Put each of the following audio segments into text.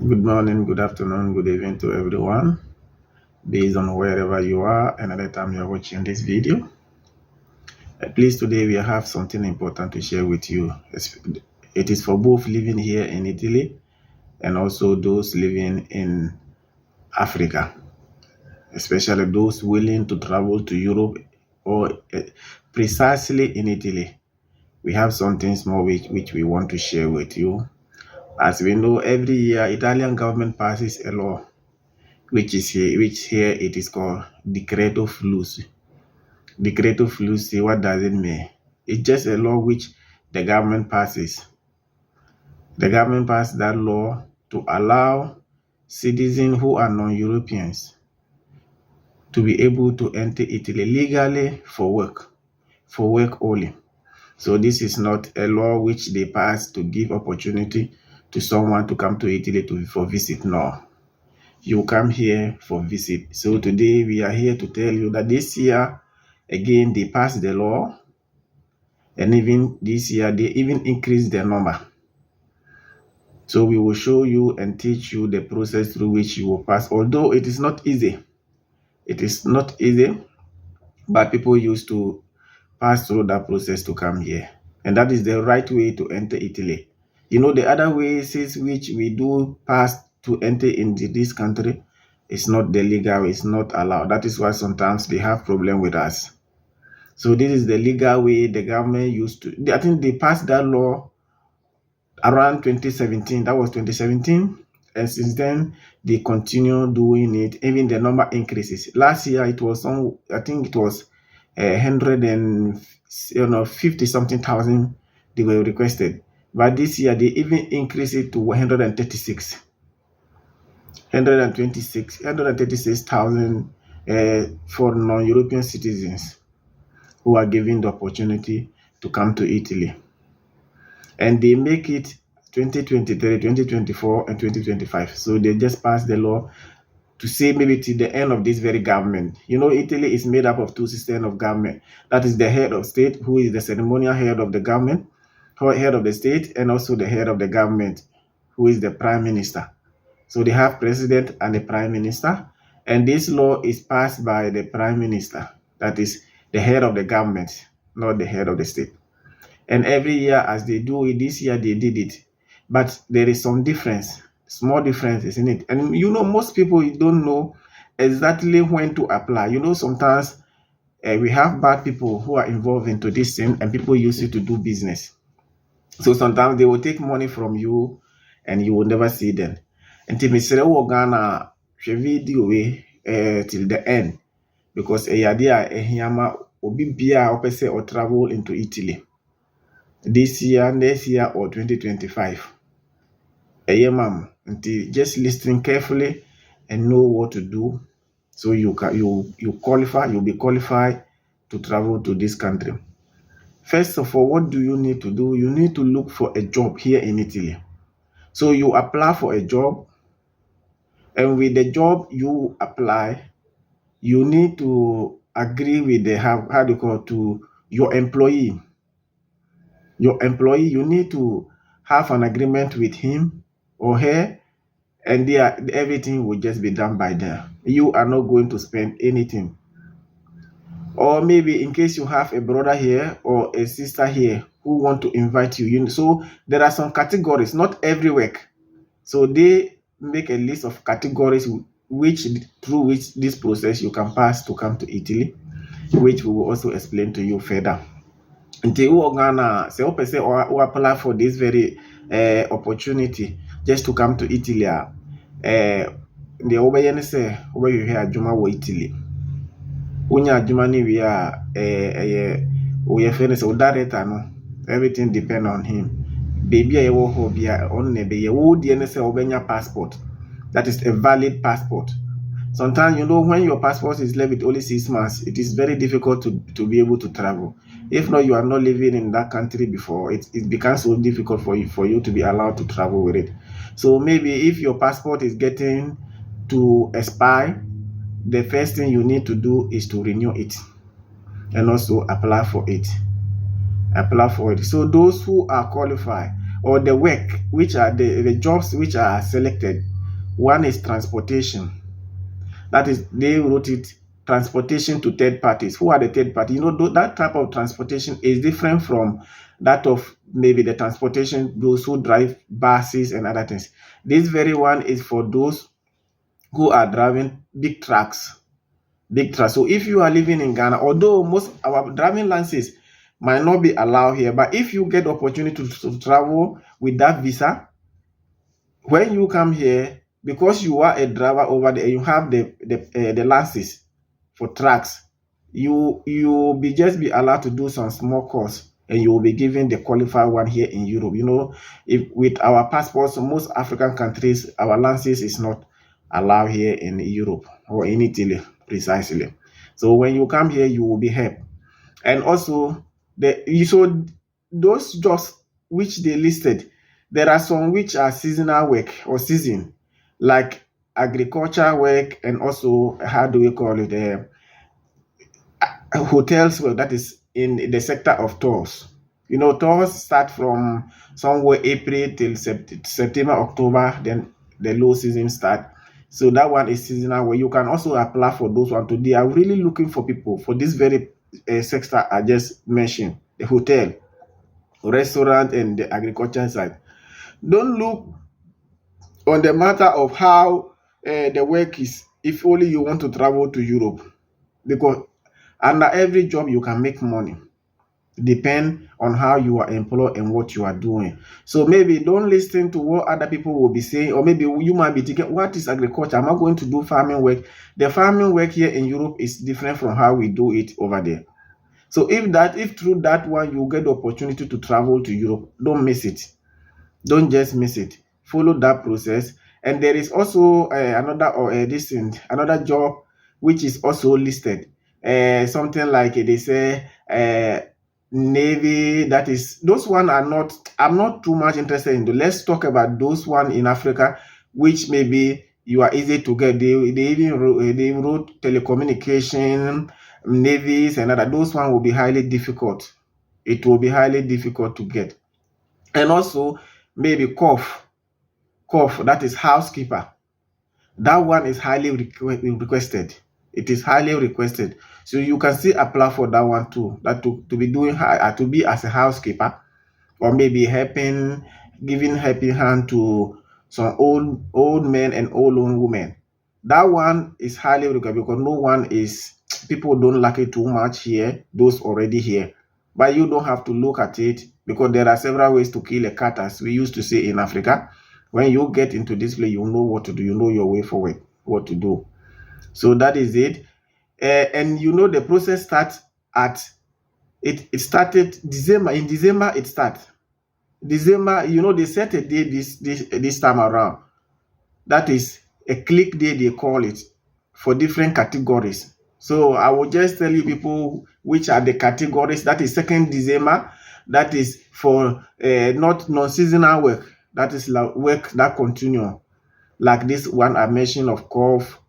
Good morning, good afternoon, good evening to everyone, based on wherever you are and at the time you're watching this video. Please, today we have something important to share with you. It is for both living here in Italy and also those living in Africa, especially those willing to travel to Europe or precisely in Italy. We have something small which we want to share with you. As we know, every year Italian government passes a law which here it is called DECRETO FLUSSI. DECRETO FLUSSI, what does it mean? It's just a law which the government passes. The government passed that law to allow citizens who are non-Europeans to be able to enter Italy legally for work only. So this is not a law which they pass to give opportunity to someone to come to Italy for visit. No. You come here for visit. So today we are here to tell you that this year, again, they passed the law, and even this year, they even increased the number. So we will show you and teach you the process through which you will pass. Although it is not easy. It is not easy, but people used to pass through that process to come here. And that is the right way to enter Italy. You know, the other ways which we do pass to enter into this country, it's not the legal, it's not allowed. That is why sometimes they have problem with us. So this is the legal way the government used to. I think they passed that law around 2017. That was 2017. And since then, they continue doing it. Even the number increases. Last year, it was I think it was 150 something thousand they were requested. But this year, they even increased it to 136,000 for non-European citizens who are given the opportunity to come to Italy. And they make it 2023, 2024, and 2025. So they just passed the law to say maybe to the end of this very government. You know, Italy is made up of two systems of government. That is the head of state, who is the ceremonial head of the government, head of the state, and also the head of the government, who is the prime minister. So they have president and the prime minister, and this law is passed by the prime minister. That is the head of the government, not the head of the state. And every year as they do it, this year they did it. But there is some difference, small differences in it. And you know, most people don't know exactly when to apply. You know, sometimes we have bad people who are involved into this thing and people use it to do business. So sometimes they will take money from you and you will never see them. Until Mr. Ghana video till the end. Because a idea obi bia opese or travel into Italy this year, next year, or 2025. Just listen carefully and know what to do, so you qualify. You'll be qualified to travel to this country. First of all, what do you need to do? You need to look for a job here in Italy. So you apply for a job, and with the job you apply, you need to agree with the your employee. Your employee, you need to have an agreement with him or her, and everything will just be done by them. You are not going to spend anything. Or maybe in case you have a brother here or a sister here who want to invite you. So there are some categories, not every work. So they make a list of categories through which this process you can pass to come to Italy, which we will also explain to you further. Until Ghana, say or apply for this very opportunity just to come to Italy. The obey say where you hear Juma wo Italy. Unya Juma ni we are we finish or director no. Everything depend on him. Baby I wo hobia on nebe ye wo di say obenya passport. That is a valid passport. Sometimes, you know, when your passport is left with only 6 months, it is very difficult to be able to travel. If not, you are not living in that country before, it becomes so difficult for you to be allowed to travel with it. So maybe if your passport is getting to expire, the first thing you need to do is to renew it and also apply for it. So those who are qualified, or the work, which are the jobs which are selected, One is transportation. That is, they wrote it transportation to third parties. Who are the third party? That type of transportation is different from that of maybe the transportation, those who drive buses and other things. This very one is for those who are driving big trucks. Big trucks. So if you are living in Ghana, although most our driving licenses might not be allowed here, but if you get the opportunity to travel with that visa, when you come here, because you are a driver over there, you have the license for trucks, you be just be allowed to do some small course, and you will be given the qualified one here in Europe. If with our passports, most African countries, our license is not allowed here in Europe or in Italy precisely. So when you come here, you will be helped. And also those jobs which they listed, there are some which are seasonal work or season, like agriculture work, and also, how do we call it, hotels work, that is in the sector of tours. Tours start from somewhere April till September, October, then the low season start. So that one is seasonal, where you can also apply for those ones too. They are really looking for people for this very sector I just mentioned: the hotel, restaurant, and the agriculture side. Don't look on the matter of how the work is, if only you want to travel to Europe, because under every job you can make money, depend on how you are employed and what you are doing. So maybe don't listen to what other people will be saying, or maybe you might be thinking, what is agriculture? Am I going to do farming work? The farming work here in Europe is different from how we do it over there. So if through that one you get the opportunity to travel to Europe, don't miss it. Don't just miss it. Follow that process. And there is also another job which is also listed. Something like they say Navy. That is, those one are not. I'm not too much interested in. Let's talk about those one in Africa, which maybe you are easy to get. They even wrote telecommunication, navies, and other. Those one will be highly difficult. It will be highly difficult to get. And also maybe cough, that is housekeeper. That one is highly requested. It is highly requested. So you can still apply for that one too. That to be doing to be as a housekeeper, or maybe giving helping hand to some old men and old women. That one is highly required, because people don't like it too much here, those already here. But you don't have to look at it, because there are several ways to kill a cat, as we used to say in Africa. When you get into this place, you know what to do. You know your way forward, what to do. So that is it. And the process starts it started December. In December, it starts. December, they set a day this time around. That is a click day, they call it, for different categories. So I will just tell you people which are the categories. That is 2nd December. That is for not non-seasonal work. That is like work that continue, like this one I mentioned of cough,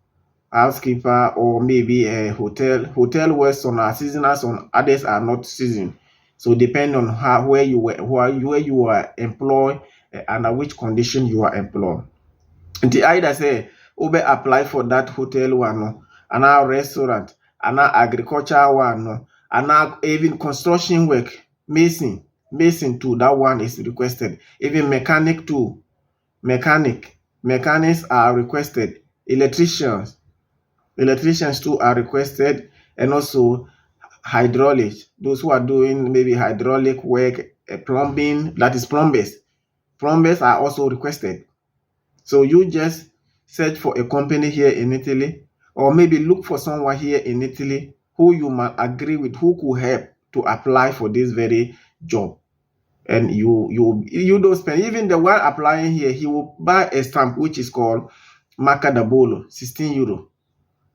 housekeeper, or maybe a hotel. Hotel works, some are seasonal, some others are not season. So depend on where you are employed, and at which condition you are employed. Nti either say ube apply for that hotel one, no, and our restaurant, and our agriculture one, no, and our even construction work, mason too. That one is requested. Even mechanic too. Mechanics are requested. Electricians too are requested, and also hydraulic. Those who are doing maybe hydraulic work, plumbing, that is plumbers. Plumbers are also requested. So you just search for a company here in Italy, or maybe look for someone here in Italy who you might agree with, who could help to apply for this very job. And you don't spend. Even the one applying here, he will buy a stamp which is called Marca da Bollo, 16 euro.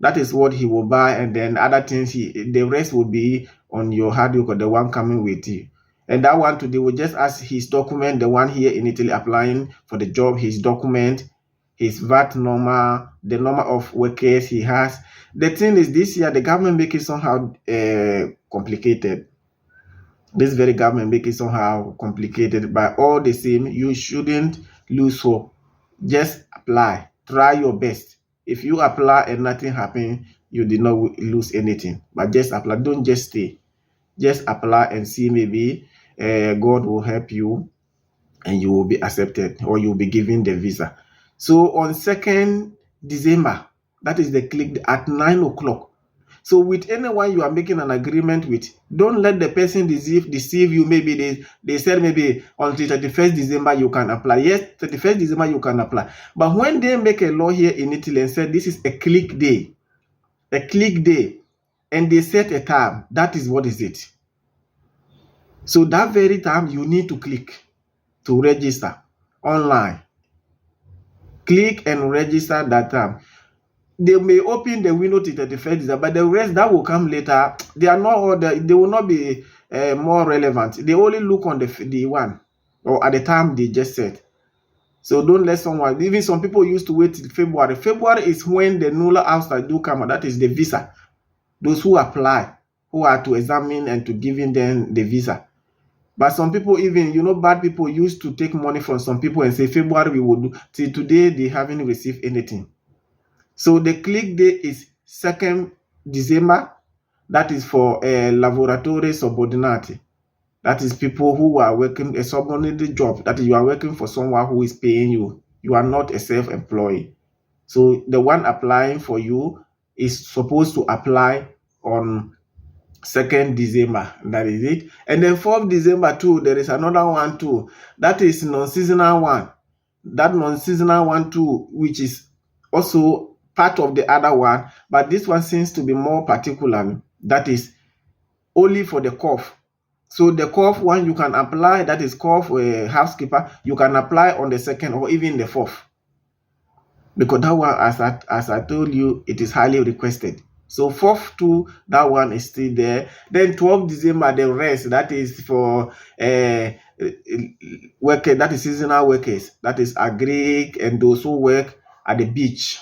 That is what he will buy, and then other things, the rest will be on your hardware, or the one coming with you. And that one today will just ask his document, the one here in Italy applying for the job, his document, his VAT number, the number of workers he has. The thing is, this year the government make it somehow complicated. This very government make it somehow complicated, but all the same, you shouldn't lose hope. Just apply, try your best. If you apply and nothing happen, you did not lose anything. But just apply. Don't just stay. Just apply and see, maybe God will help you and you will be accepted, or you will be given the visa. So on 2nd December, that is the click at 9 o'clock. So with anyone you are making an agreement with, don't let the person deceive you. Maybe they said maybe until 31st December you can apply. Yes, 31st December you can apply. But when they make a law here in Italy and said this is a click day, and they set a time, that is what is it. So that very time you need to click to register online. Click and register that time. They may open the window to 31st December, but the rest that will come later, they are not they will not be more relevant. They only look on the one or at the time they just said. So don't let someone, even some people used to wait till February. February is when the nulla outside do come out. That is the visa. Those who apply, who are to examine and to giving them the visa. But some people, even, bad people used to take money from some people and say February we will do. Till today they haven't received anything. So the click day is 2nd December. That is for a laboratory subordinate. That is people who are working a subordinate job. That is, you are working for someone who is paying you. You are not a self-employed. So the one applying for you is supposed to apply on 2nd December. That is it. And then 4th December too, there is another one too. That is non-seasonal one. That non-seasonal one too, which is also part of the other one, but this one seems to be more particular. That is only for the cough. So the cough one you can apply, that is cough housekeeper, you can apply on the 2nd or even the 4th. Because that one, as I told you, it is highly requested. So 4th too, that one is still there. Then 12th December, the rest, that is for workers, that is seasonal workers, that is agri and those who work at the beach.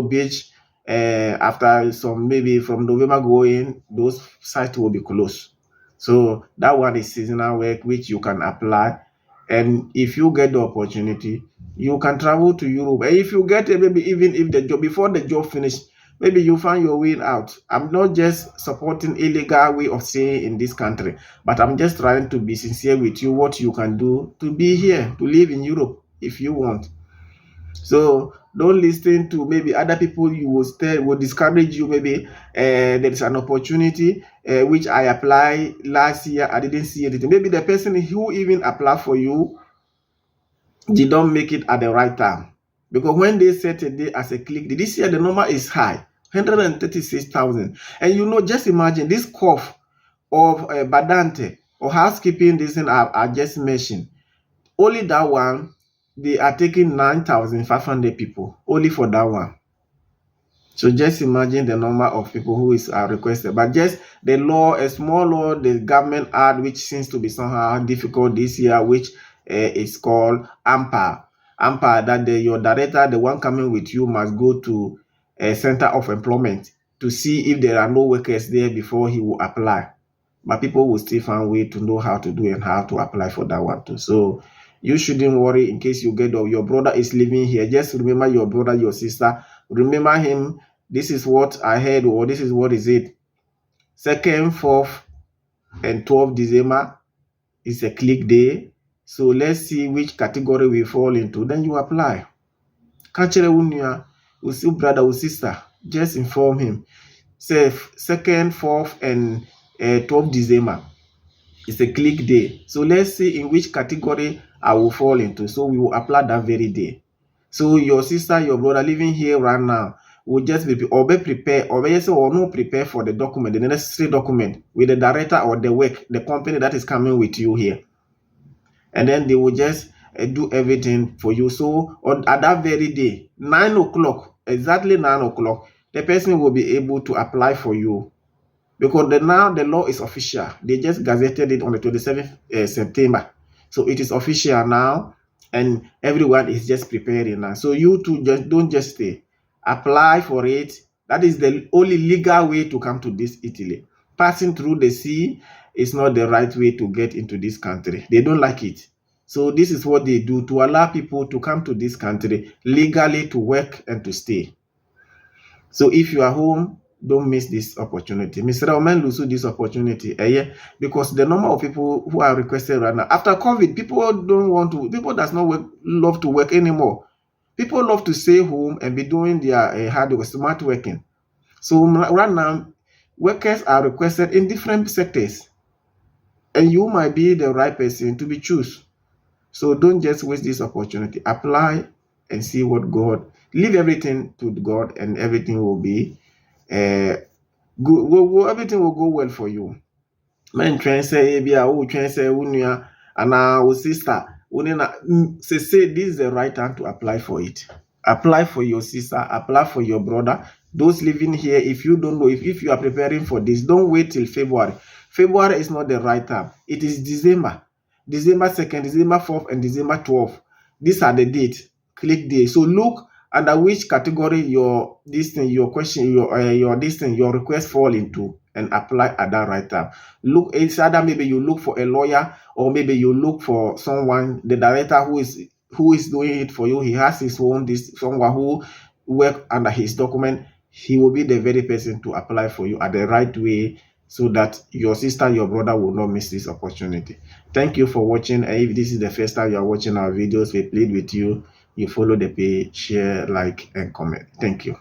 Beach, after some, maybe from November going, those sites will be closed. So that one is seasonal work, which you can apply. And if you get the opportunity, you can travel to Europe. And if you get maybe even if the job, before the job finish, maybe you find your way out. I'm not just supporting illegal way of staying in this country, but I'm just trying to be sincere with you, what you can do to be here, to live in Europe if you want. So don't listen to maybe other people. You will discourage you. Maybe there is an opportunity which I applied last year, I didn't see anything. Maybe the person who even applied for you did not make it at the right time, because when they set a day as a click, this year the number is high, 136,000. And just imagine this cough of badante or housekeeping, this thing I just mentioned, only that one, they are taking 9,500 people only for that one. So just imagine the number of people who are requested. But just the law, a small law, the government add, which seems to be somehow difficult this year, which is called AMPA. AMPA, that your director, the one coming with you, must go to a center of employment to see if there are no workers there before he will apply. But people will still find a way to know how to do and how to apply for that one too. So you shouldn't worry in case you get your brother is living here. Just remember your brother, your sister. Remember him. This is what I heard, or this is what is it. 2nd, 4th, and 12th December is a click day. So let's see which category we fall into. Then you apply. Catch unia, usi brother or sister. Just inform him. Say 2nd, 4th, and 12th December. It's a click day. So let's see in which category I will fall into. So we will apply that very day. So your sister, your brother living here right now will just be prepared, or not prepare for the document, the necessary document with the director or the company that is coming with you here. And then they will just do everything for you. So at that very day, 9 o'clock, exactly 9 o'clock, the person will be able to apply for you. Because now the law is official. They just gazetted it on the 27th September. So it is official now, and everyone is just preparing now. So you too, don't just stay. Apply for it. That is the only legal way to come to this Italy. Passing through the sea is not the right way to get into this country. They don't like it. So this is what they do to allow people to come to this country legally to work and to stay. So if you are home, don't miss this opportunity. Mr. Omen lose this opportunity, because the number of people who are requested right now after COVID, people does not love to work anymore. People love to stay home and be doing their hard work, smart working. So right now, workers are requested in different sectors, and you might be the right person to be choose. So don't just waste this opportunity. Apply and see what God. Leave everything to God, and everything will be good. Everything will go well for you. Men try say try say unia and our sister. Say this is the right time to apply for it. Apply for your sister, apply for your brother. Those living here, if you don't know, if you are preparing for this, don't wait till February. February is not the right time. It is December. December 2nd, December 4th, and December 12th. These are the dates. Click there. So look under which category your request fall into, and apply at that right time. Look, it's either maybe you look for a lawyer, or maybe you look for someone, the director who is doing it for you. He has his own, someone who work under his document. He will be the very person to apply for you at the right way, so that your sister, your brother will not miss this opportunity. Thank you for watching. And if this is the first time you are watching our videos, we plead with you, you follow the page, share, like, and comment. Thank you.